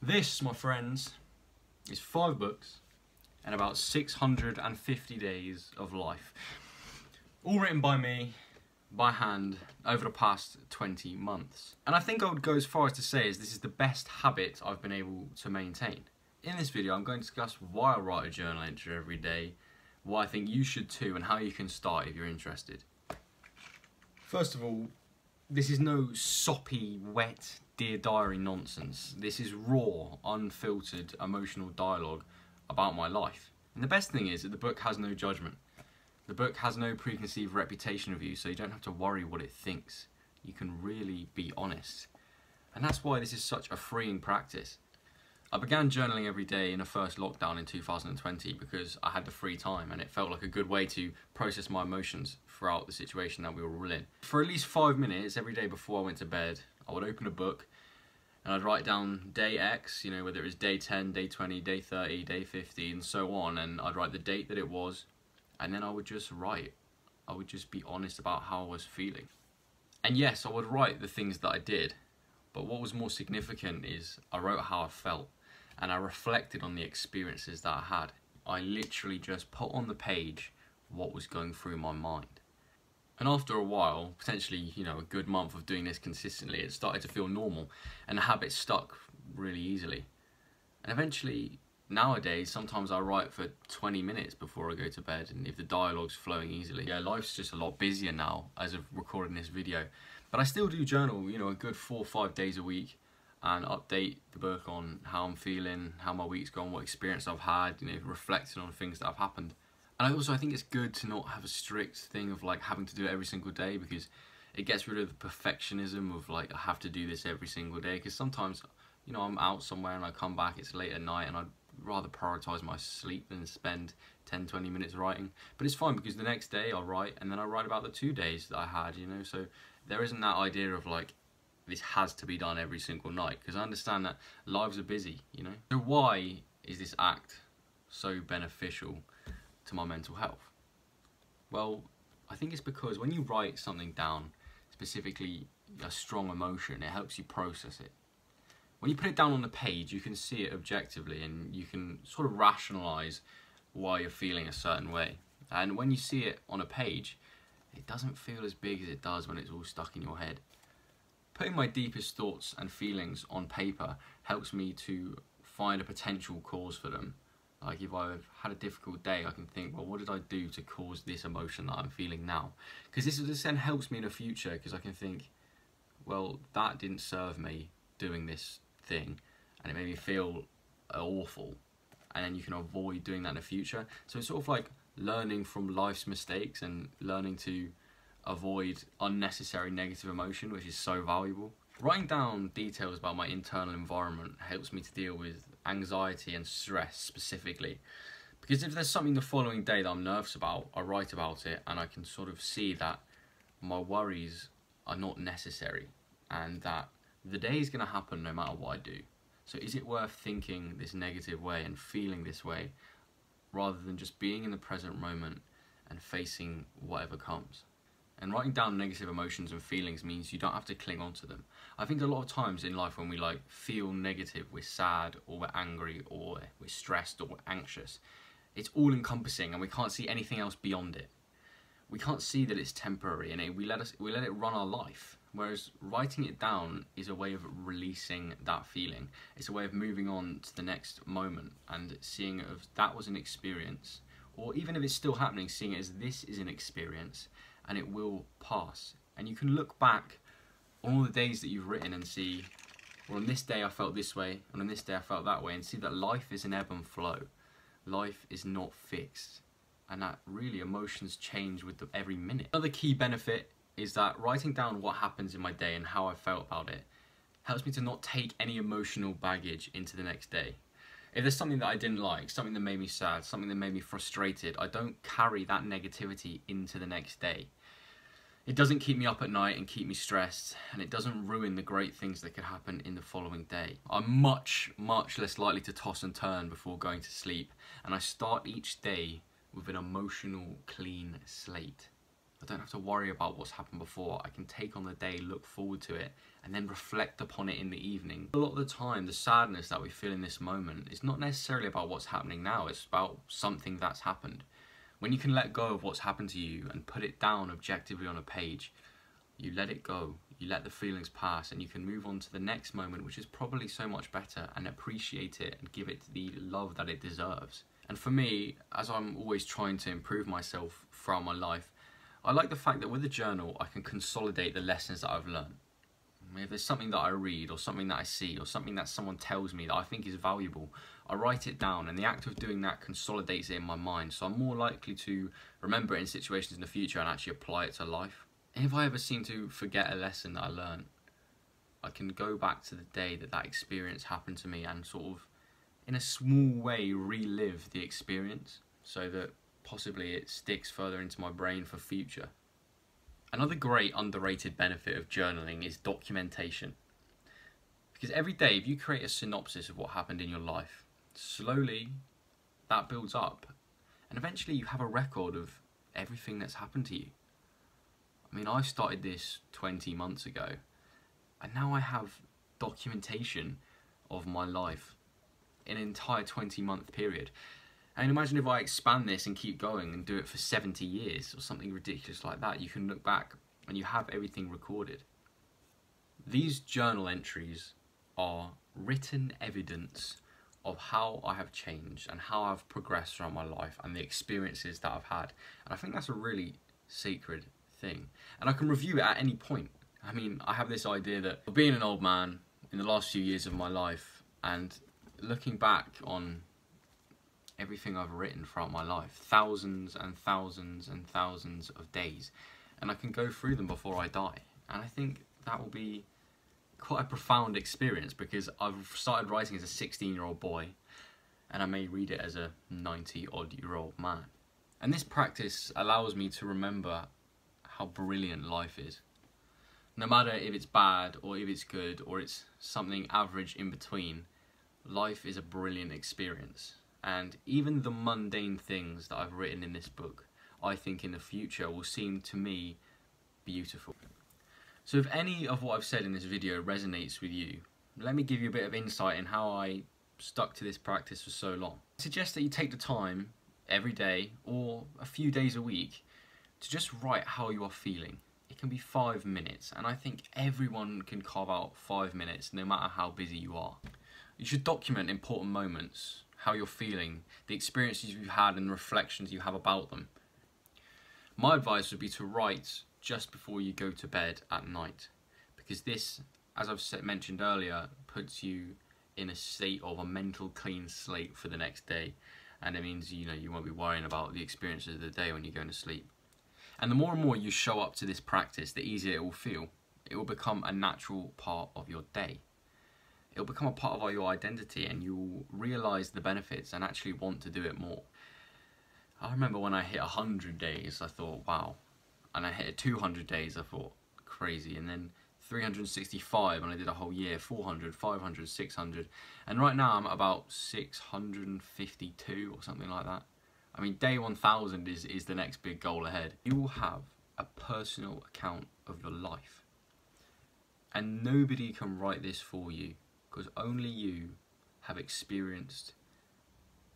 This, my friends, is 5 books and about 650 days of life. All written by me, by hand, over the past 20 months. And I think I would go as far as to say is this is the best habit I've been able to maintain. In this video, I'm going to discuss why I write a journal entry every day, why I think you should too, and how you can start if you're interested. First of all, this is no soppy, wet Dear Diary nonsense. This is raw, unfiltered, emotional dialogue about my life. And the best thing is that the book has no judgment. The book has no preconceived reputation of you, so you don't have to worry what it thinks. You can really be honest. And that's why this is such a freeing practice. I began journaling every day in the first lockdown in 2020 because I had the free time and it felt like a good way to process my emotions throughout the situation that we were all in. For at least 5 minutes every day before I went to bed, I would open a book and I'd write down day X, you know, whether it was day 10, day 20, day 30, day 50 and so on, and I'd write the date that it was, and then I would just write. I would just be honest about how I was feeling. And yes, I would write the things that I did, but what was more significant is I wrote how I felt. And I reflected on the experiences that I had. I literally just put on the page what was going through my mind. And after a while, potentially, you know, a good month of doing this consistently, it started to feel normal and the habit stuck really easily. And eventually, nowadays, sometimes I write for 20 minutes before I go to bed, and if the dialogue's flowing easily. Yeah, life's just a lot busier now as of recording this video. But I still do journal, you know, a good 4 or 5 days a week, and update the book on how I'm feeling, how my week's gone, what experience I've had, you know, reflecting on things that have happened. And I think it's good to not have a strict thing of like having to do it every single day, because it gets rid of the perfectionism of like I have to do this every single day, because sometimes, you know, I'm out somewhere and I come back, it's late at night, and I'd rather prioritise my sleep than spend 10-20 minutes writing. But it's fine because the next day I'll write, and then I write about the 2 days that I had, you know, so there isn't that idea of like this has to be done every single night, because I understand that lives are busy, you know. So why is this act so beneficial to my mental health? Well, I think it's because when you write something down, specifically a strong emotion, it helps you process it. When you put it down on the page, you can see it objectively and you can sort of rationalise why you're feeling a certain way. And when you see it on a page, it doesn't feel as big as it does when it's all stuck in your head. Putting my deepest thoughts and feelings on paper helps me to find a potential cause for them. Like if I've had a difficult day, I can think, well, what did I do to cause this emotion that I'm feeling now? Because this then helps me in the future, because I can think, well, that didn't serve me doing this thing and it made me feel awful. And then you can avoid doing that in the future. So it's sort of like learning from life's mistakes and learning to avoid unnecessary negative emotion, which is so valuable. Writing down details about my internal environment helps me to deal with anxiety and stress specifically, because if there's something the following day that I'm nervous about, I write about it and I can sort of see that my worries are not necessary and that the day is going to happen no matter what I do. So is it worth thinking this negative way and feeling this way rather than just being in the present moment and facing whatever comes? And writing down negative emotions and feelings means you don't have to cling on to them. I think a lot of times in life when we like feel negative, we're sad or we're angry or we're stressed or we're anxious. It's all encompassing and we can't see anything else beyond it. We can't see that it's temporary, and we let it run our life. Whereas writing it down is a way of releasing that feeling. It's a way of moving on to the next moment and seeing if that was an experience, or even if it's still happening, seeing it as this is an experience and it will pass. And you can look back on all the days that you've written and see, well, on this day I felt this way, and on this day I felt that way, and see that life is an ebb and flow. Life is not fixed, and that really emotions change with every minute. Another key benefit is that writing down what happens in my day and how I felt about it helps me to not take any emotional baggage into the next day. If there's something that I didn't like, something that made me sad, something that made me frustrated, I don't carry that negativity into the next day. It doesn't keep me up at night and keep me stressed, and it doesn't ruin the great things that could happen in the following day. I'm much, much less likely to toss and turn before going to sleep, and I start each day with an emotional, clean slate. I don't have to worry about what's happened before. I can take on the day, look forward to it, and then reflect upon it in the evening. A lot of the time, the sadness that we feel in this moment is not necessarily about what's happening now, it's about something that's happened. When you can let go of what's happened to you and put it down objectively on a page, you let it go, you let the feelings pass, and you can move on to the next moment, which is probably so much better, and appreciate it and give it the love that it deserves. And for me, as I'm always trying to improve myself throughout my life, I like the fact that with a journal, I can consolidate the lessons that I've learned. If there's something that I read, or something that I see, or something that someone tells me that I think is valuable, I write it down, and the act of doing that consolidates it in my mind, so I'm more likely to remember it in situations in the future and actually apply it to life. And if I ever seem to forget a lesson that I learned, I can go back to the day that that experience happened to me and sort of, in a small way, relive the experience so that possibly it sticks further into my brain for future. Another great underrated benefit of journaling is documentation. Because every day, if you create a synopsis of what happened in your life, slowly that builds up, and eventually you have a record of everything that's happened to you. I mean, I started this 20 months ago, and now I have documentation of my life in an entire 20-month period. And imagine if I expand this and keep going and do it for 70 years or something ridiculous like that. You can look back and you have everything recorded. These journal entries are written evidence of how I have changed and how I've progressed throughout my life and the experiences that I've had. And I think that's a really sacred thing. And I can review it at any point. I mean, I have this idea that being an old man in the last few years of my life and looking back on everything I've written throughout my life, thousands and thousands and thousands of days, and I can go through them before I die. And I think that will be quite a profound experience, because I've started writing as a 16-year-old boy, and I may read it as a 90-odd-year-old man. And this practice allows me to remember how brilliant life is. No matter if it's bad or if it's good or it's something average in between, life is a brilliant experience. And even the mundane things that I've written in this book, I think in the future will seem to me beautiful. So if any of what I've said in this video resonates with you, let me give you a bit of insight in how I stuck to this practice for so long. I suggest that you take the time every day or a few days a week to just write how you are feeling. It can be 5 minutes, and I think everyone can carve out 5 minutes no matter how busy you are. You should document important moments, how you're feeling, the experiences you've had and the reflections you have about them. My advice would be to write just before you go to bed at night, because this, as I've mentioned earlier, puts you in a state of a mental clean slate for the next day, and it means you won't be worrying about the experiences of the day when you're going to sleep. And the more and more you show up to this practice, the easier it will feel. It will become a natural part of your day. It'll become a part of your identity, and you'll realise the benefits and actually want to do it more. I remember when I hit 100 days, I thought, wow. And I hit 200 days, I thought, crazy. And then 365, and I did a whole year, 400, 500, 600. And right now I'm at about 652 or something like that. I mean, day 1000 is the next big goal ahead. You will have a personal account of your life. And nobody can write this for you, because only you have experienced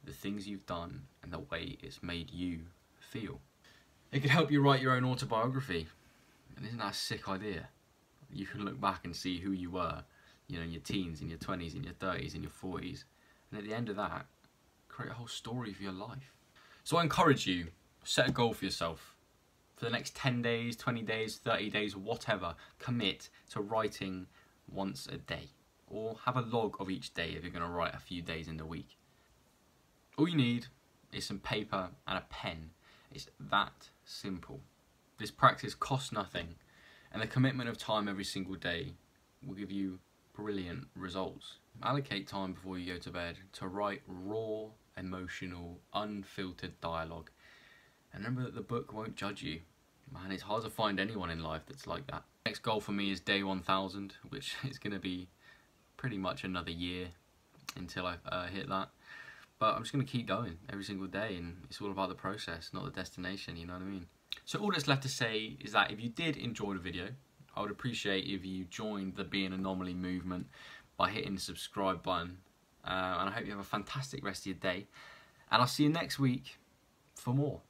the things you've done and the way it's made you feel. It could help you write your own autobiography. And isn't that a sick idea? You can look back and see who you were, in your teens, in your 20s, in your 30s, in your 40s. And at the end of that, create a whole story for your life. So I encourage you, set a goal for yourself. For the next 10 days, 20 days, 30 days, whatever, commit to writing once a day. Or have a log of each day if you're going to write a few days in the week. All you need is some paper and a pen. It's that simple. This practice costs nothing, and the commitment of time every single day will give you brilliant results. Allocate time before you go to bed to write raw, emotional, unfiltered dialogue. And remember that the book won't judge you. Man, it's hard to find anyone in life that's like that. Next goal for me is day 1000, which is going to be pretty much another year until I hit that. But I'm just going to keep going every single day, and it's all about the process, not the destination, you know what I mean? So all that's left to say is that if you did enjoy the video, I would appreciate if you joined the Be an Anomaly movement by hitting the subscribe button. And I hope you have a fantastic rest of your day. And I'll see you next week for more.